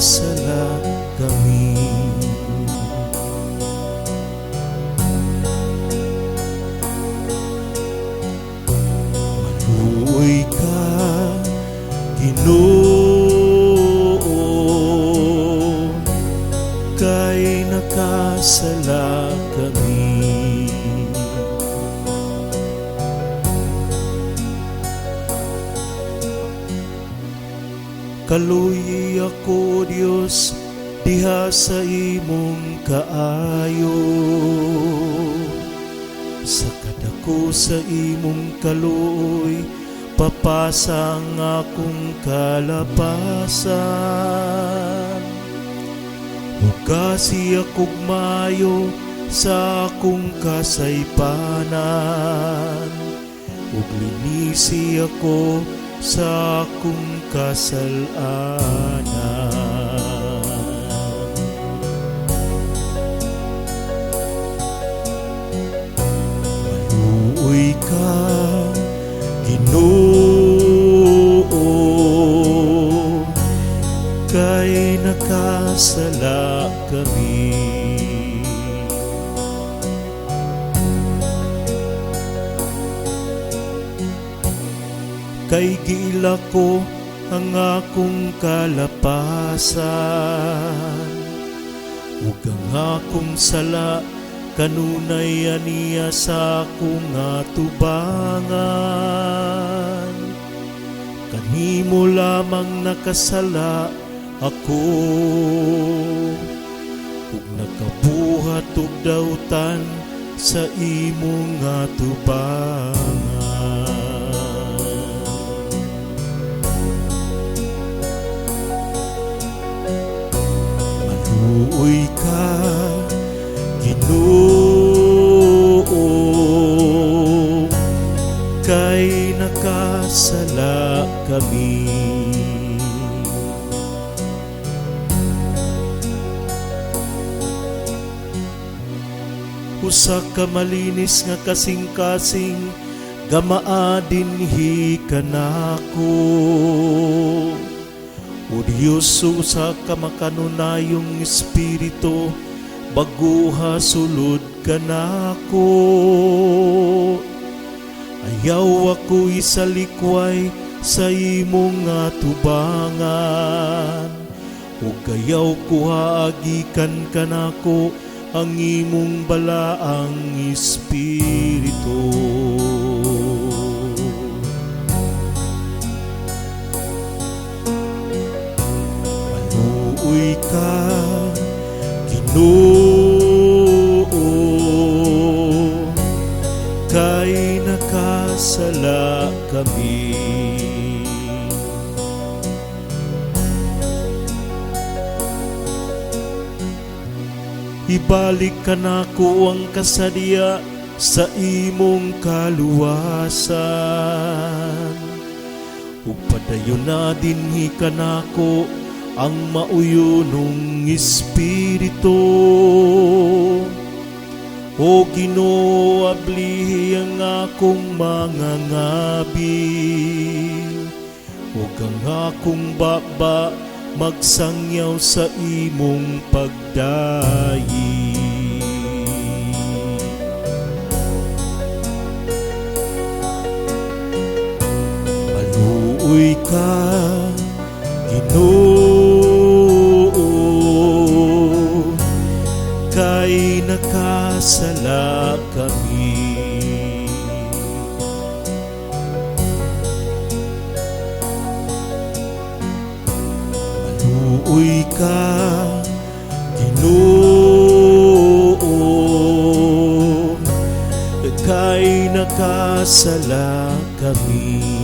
nakasala kami. Maluoy ka, Ginoo, kay nakasala kami. Kaluy ako, Dios, diha sa imong kaayo. Sa kadako sa imong kaluoy, papasa ang akong kalapasan. Hugasi akong mayo sa akong kasaypanan, ug linisi ako sa akong kasalanan. Maluoy ka, Ginoo, kay nakasala kami. Kay giila ko ang akong kalapasan, ug ang akong sala kanunay aniya sa akong atubangan. Kanimo lamang nakasala ako, ug nakabuhat og dautan sa imong atubangan. Maluoy ka, Ginoo, kay nakasala kami. Usa ka malinis nga kasing-kasing, gamaa dinhi kanako. O Diyos, usa ka makanunayong espiritu, baguha sulod kanako. Ayaw ako isalikway sa imong atubangan, ug ayaw ko haagikan kanako ang imong balaang espiritu. Maluoy ka, Ginoo, kay nakasala kami. Ibalik ka nako ang kasadya sa imong kaluwasan, ug padayon na dinhi ka nako ang mauyonong espiritu. O Ginoo, ablihi ang akong mga ngabil, ug ang akong baba magsangyaw sa imong pagdayi. Maluoy ka, Ginoo, kay nakasala kami. Maluoy ka, Ginoo, kay nakasala kami.